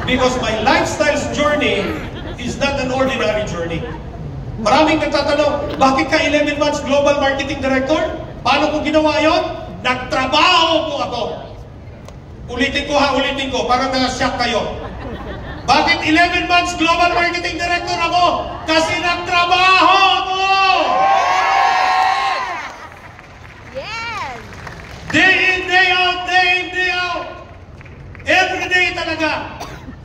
Because my lifestyle's journey is not an ordinary journey. Maraming nagtatanong, bakit ka 11 months Global Marketing Director? Paano ko ginawa yon? Nagtrabaho po ako. Ulitin ko, parang na-shock kayo. Bakit 11 months Global Marketing Director ako? Kasi nagtrabaho ako! Yes! Day in, day out, day in, day out. Every day talaga.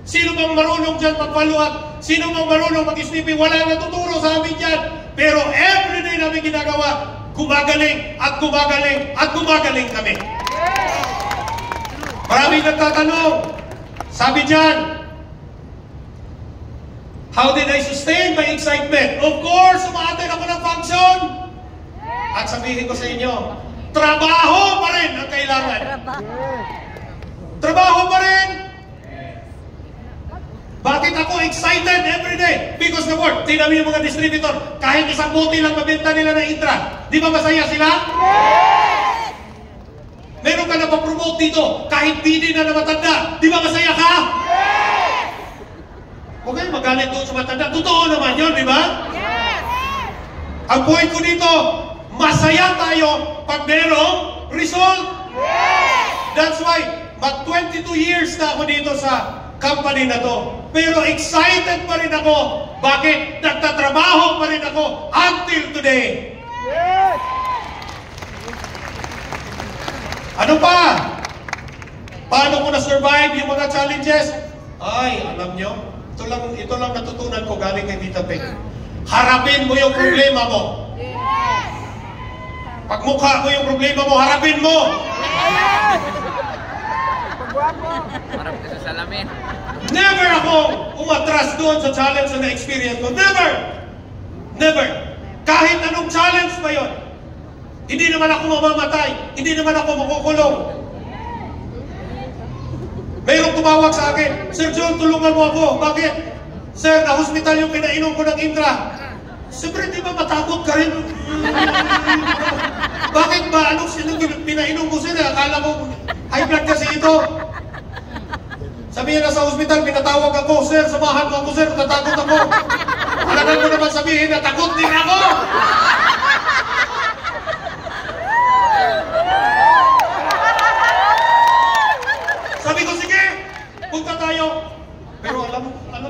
Sino bang marunong dyan magpaluat? Sino bang marunong mag-snipping? Wala natuturo sa amin dyan. Pero every day namin ginagawa, gumagaling at gumagaling at gumagaling kami. Maraming nagtatanong, sabi dyan, how did I sustain my excitement? Of course, umaattend ako ng function. At sabihin ko sa inyo, trabaho pa rin ang kailangan. Trabaho pa rin. Bakit ako excited every day? Because the word, tingnan mo yung mga distributor, kahit isang buti lang mabenta nila ng Intra, di ba masaya sila? Yes! Meron ka na pa-promote dito, kahit hindi na matanda, di ba masaya ka? Yes! Huwag kayo magalit doon sa matanda. Totoo naman yun, di ba? Yes! Ang point ko dito, masaya tayo pag merong result. Yes! That's why, mag-22 years na ako dito sa company na to. Pero excited pa rin ako. Bakit? Nagtatrabaho pa rin ako until today. Yes! Ano pa? Paano ko na-survive yung mga challenges? Ay, alam nyo, ito lang natutunan ko galing kay Tita Peg. Harapin mo yung problema mo. Yes! Pagmukha mo yung problema mo, harapin mo. Yes! Harap ka sa salamin. Never ako umatras doon sa challenge na na-experience ko. Never! Never! Kahit anong challenge pa yun. Hindi naman ako mamamatay. Hindi naman ako makukulong. Mayroong tumawag sa akin, Sir John, tulungan mo ako. Bakit? Sir, na-hospital yung pinainom ko ng Intra. Siyempre, di ba matakot ka rin? Bakit ba? Anong pinainom ko sila? Akala ko high blood kasi ito. Sabi niya na sa hospital, pinatawag ako, Sir, samahan mo ako, Sir, natakot ako. Alam mo naman sabihin na takot din ako. Sabi ko, sige, punta tayo. Pero alam ko, ano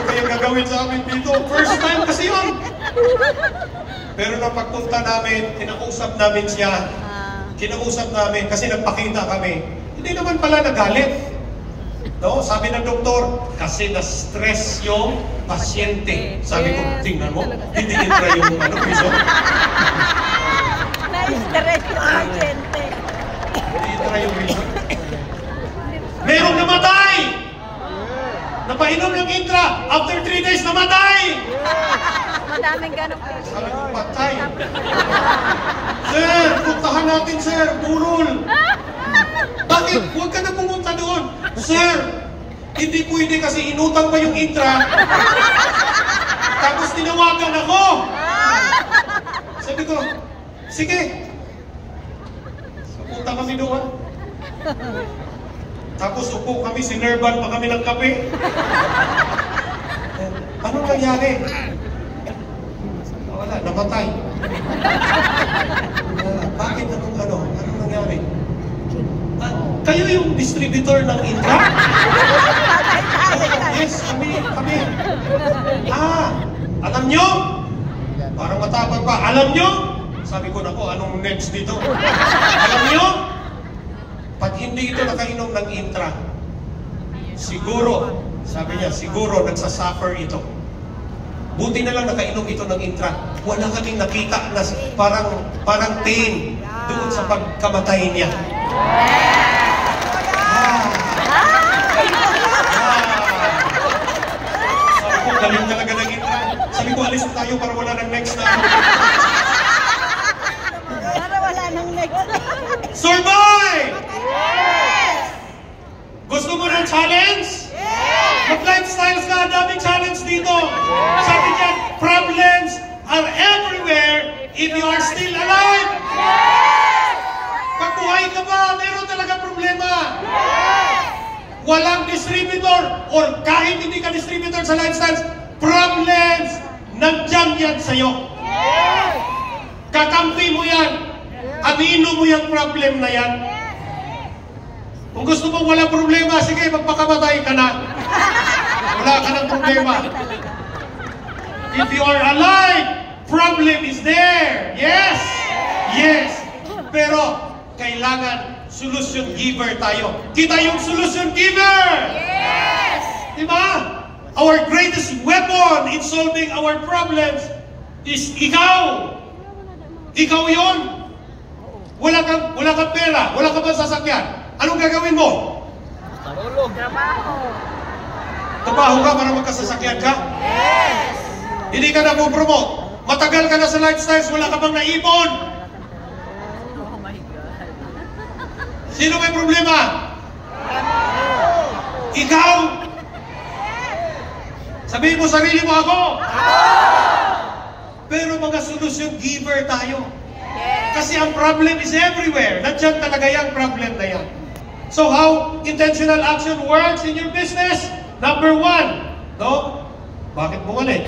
kayang gagawin sa amin dito? First time kasi yun. Pero nung pagpunta namin, kinausap namin siya. Kinausap namin kasi nagpakita kami. Hindi naman pala nagalit. No? Sabi ng doktor, kasi na-stress yung pasyente. Sabi ko, tingnan mo, hindi Intra yung piso. Na-stress yung pasyente. Hindi Intra yung piso. Merong namatay! Napainom ng Intra, after 3 days, namatay! Madaming ganong piso. Sabi ko, patay. Sir, puntahan natin, sir. Burol. Bakit? Huwag ka na pumunta doon. Sir, hindi pwede kasi inutang pa yung Intra. Tapos tinawagan ako. Sabi ko, sige. Punta kami doon. Tapos upo kami, sinerban pa kami ng kape. Anong nangyari? Wala, namatay. Bakit? Anong nangyari? Kayo yung distributor ng Intra? Yes, kami. Alam nyo? Parang matapag pa. Alam nyo? Sabi ko, nako, anong next dito? Alam nyo? Pag hindi ito nakainom ng Intra, siguro, sabi niya, siguro nagsasuffer ito. Buti na lang nakainom ito ng Intra. Wala kaming nakita na parang pain doon sa pagkamatay niya. Sabi ko, galing talaga ng Intra. Sabi ko, alis tayo para wala ng next na. Para wala ng next. Survive! Yes! Gusto mo ng challenge? Yes! Mag-lifestyles ka, daming challenge dito. Yes! Sabi niya, problems are everywhere if you are still alive. Yes! Pag buhay ka pa, meron talaga walang distributor or kahit hindi ka distributor sa lifestyles, problems, nandyan yan sa'yo. Kakampi mo yan. Amino mo yung problem na yan. Kung gusto mong walang problema, sige, magpakamatay ka na. Wala ka ng problema. If you are alive, problem is there. Yes! Yes! Pero, kailangan solution giver tayo. Kita yung solution giver! Yes! Diba? Our greatest weapon in solving our problems is ikaw. Ikaw yon. Wala kang pera, wala kang sasakyan. Anong gagawin mo? Trabaho. Trabaho ka para magkasasakyan ka? Yes! Hindi ka na po-promote. Matagal ka na sa lifestyles, wala ka bang naipon? Oh my God. Sino may problema? Ikaw! Sabihin mo sarili mo ako! Pero mga solution giver tayo. Kasi ang problem is everywhere. Nandiyan talaga yung problem na yan. So how intentional action works in your business? Number 1, no? Bakit bumalik?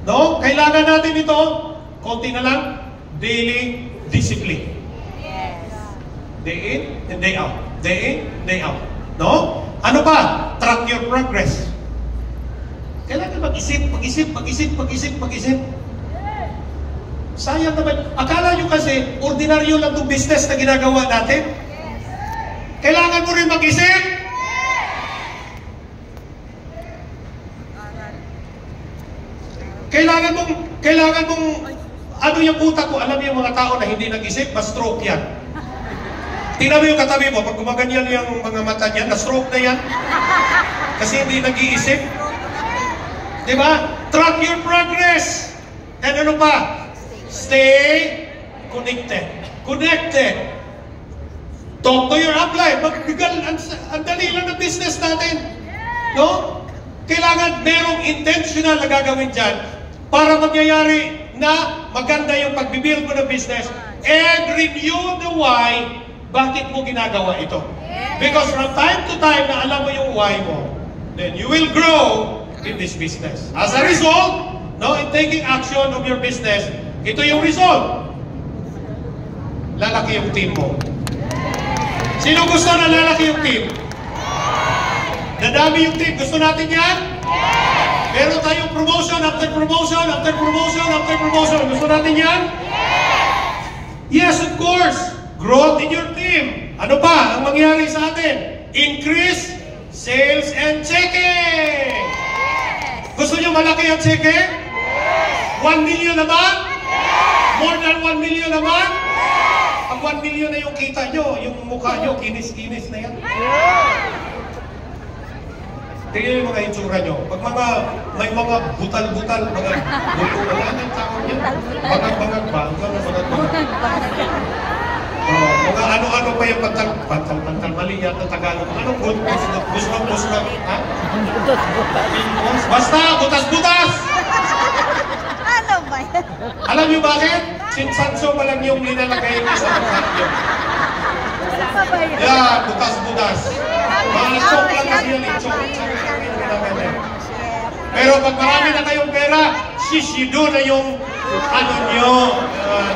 No? Kailangan natin ito, konti na lang, daily discipline. Yes. Day in and day out. Day in, day out. No? Ano pa? Track your progress. Kailangan mag-isip. Sayang naman. Akala nyo kasi, ordinaryo lang itong business na ginagawa natin. Kailangan mo rin mag-isip. Kailangan mong, ano yung utak ko, alam mo yung mga tao na hindi nag-isip, ma-stroke yan. Tingnan mo yung katabi mo, pag gumaganyan yung mga mata niya, na-stroke na yan. Kasi hindi nag-iisip. Diba? Track your progress. And ano pa? Stay connected. Connected. Talk to your upline. Ang dali lang ng business natin. No? Kailangan merong intentional na gagawin dyan para magyayari na maganda yung pagbibuild mo ng business and renew the why. Bakit mo ginagawa ito? Because from time to time na alam mo yung why mo, then you will grow in this business. As a result, no, in taking action of your business, ito yung result. Lalaki yung team mo. Sino gusto na lalaki yung team? Dadami yung team. Gusto natin yan? Meron tayong promotion after promotion after promotion after promotion. Gusto natin yan? Yes, of course. Growth in your team. Ano pa ang mangyari sa atin? Increase sales and checking. Gusto nyo malaki ang checking? 1 million naman? More than 1 million naman? Ang 1 million na yung kita nyo, yung mukha nyo, kinis-kinis na yan. Tingnan yung mga itsura nyo. Pag may mga butal-butal, mga buto, ang tawag nyo? Bangag-bangag ba? Mga ano-ano pa yung pantal, mali yata Tagalog. Anong busnog? Ha? Basta, butas-butas! Ano ba yan? Alam niyo bakit? Sinsanso pa lang yung nilalagay ko sa mukha niyo. Ano pa ba yan? Yan, butas-butas. Mga chok lang kasi yun, chok. Pero pag marami na kayong pera, shishido na yung ano nyo.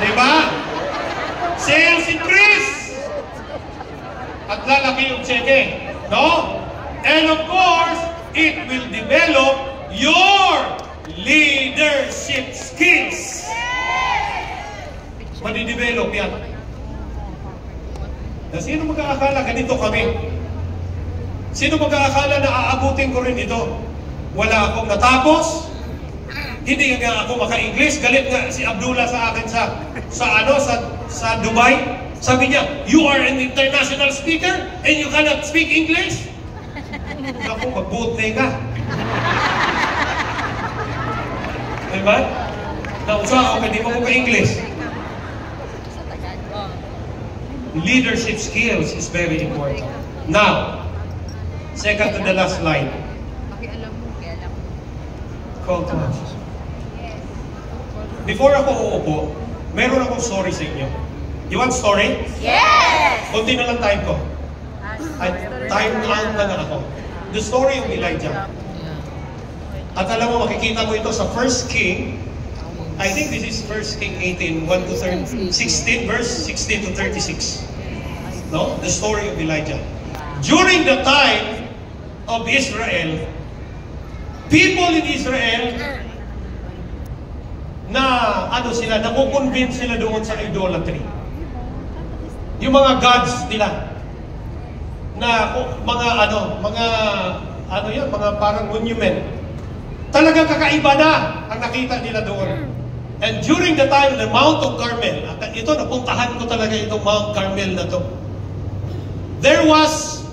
Diba? Sales increase! At lalaki yung cheque. No? And of course, it will develop your leadership skills. Madidevelop yan. Na sino mag-aakala ganito kami? Sino mag-aakala na aabutin ko rin ito? Wala akong natapos. Hindi nga ako maka-English. Galit nga si Abdullah sa akin sa Dubai. Sabi niya, you are an international speaker and you cannot speak English? Ako, mag-bootleg ka. Diba? Nausa ako, hindi mo ka-English. Leadership skills is very important. Now, second to the last line. Call to action. Before ako uupo, meron akong story sa inyo. You want story? Yes! Kunti na lang time ko. At time out na ako. The story of Elijah. At alam mo, makikita mo ito sa 1 King. I think this is 1 King 18, 1 to 16, verse 16 to 36. No? The story of Elijah. During the time of Israel, people in Israel na sila, nakukonvince sila doon sa idolatry. Yung mga gods nila na mga parang monument. Talagang kakaiba na ang nakita nila doon. And during the time, the Mount of Carmel, ito, napuntahan ko talaga itong Mount Carmel na to. There was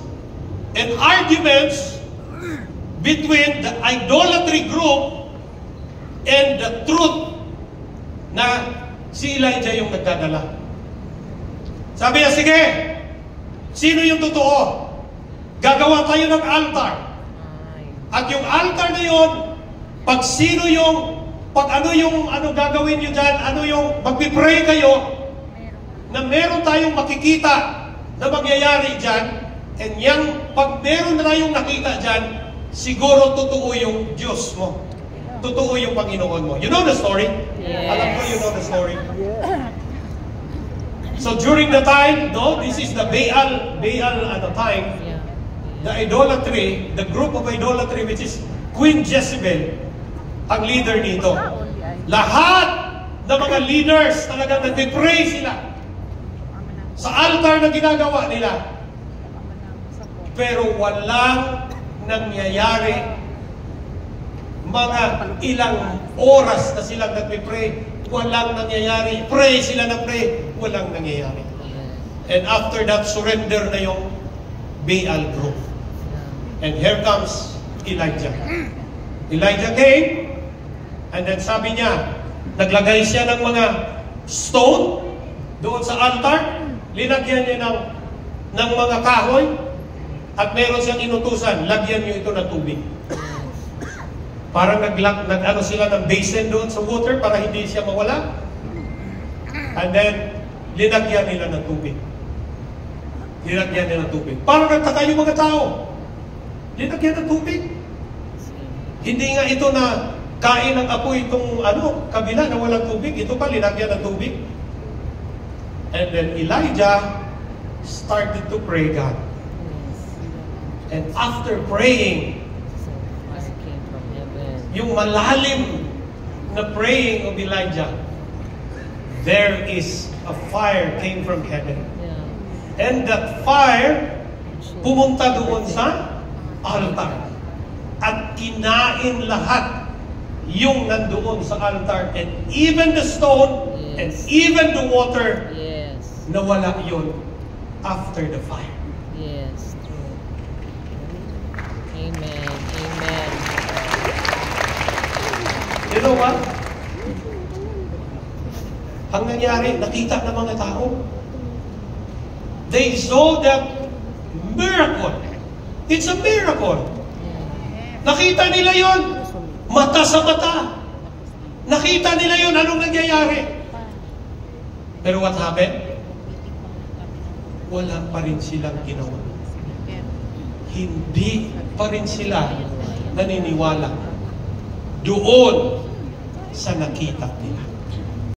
an argument between the idolatry group and the truth na si Elijah yung nagdadala. Sabi niya, sige, sino yung totoo? Gagawa tayo ng altar. At yung altar na yun, pag gagawin nyo dyan, magpipray kayo, na meron tayong makikita na mangyayari dyan, and pag meron na tayong nakita dyan, siguro totoo yung Diyos mo. Totoo yung Panginoon mo. You know the story? Yes. Alam ko you know the story. So during the time, this is the Baal time, the idolatry, the group of idolatry, which is Queen Jezebel, ang leader nito. Lahat ng mga leaders talagang nagpipray sila sa altar na ginagawa nila. Pero walang nangyayari. Mga ilang oras na silang nagpipray, walang nangyayari. Pray sila na pray, walang nangyayari. And after that, surrender na yung Baal group. And here comes Elijah. Elijah came, and then sabi niya, naglagay siya ng mga stone doon sa altar, linagyan niya ng mga kahoy, at meron siyang inutusan, lagyan niyo ito ng tubig. Parang sila ng basin doon sa water para hindi siya mawala. And then, linagyan nila ng tubig. Linagyan nila ng tubig. Parang nagtaka yung mga tao. Linagyan ng tubig. Hindi nga ito na kain ng apoy itong kabila na walang tubig. Ito pa, linagyan ng tubig. And then Elijah started to pray God. And after praying, yung malalim na praying of Elijah, there is a fire came from heaven. And that fire pumunta doon sa altar. At kinain lahat yung nandoon sa altar. And even the stone, and even the water, nawala yun after the fire. Yes, true. Amen. Amen. You know what? Ang nangyari, nakita ng mga tao. They saw that miracle. It's a miracle. Nakita nila yon, mata sa mata. Nakita nila yon, anong nangyayari? Pero what happened? Wala pa rin silang ginawa. Hindi pa rin sila naniniwala doon sa nakita nila.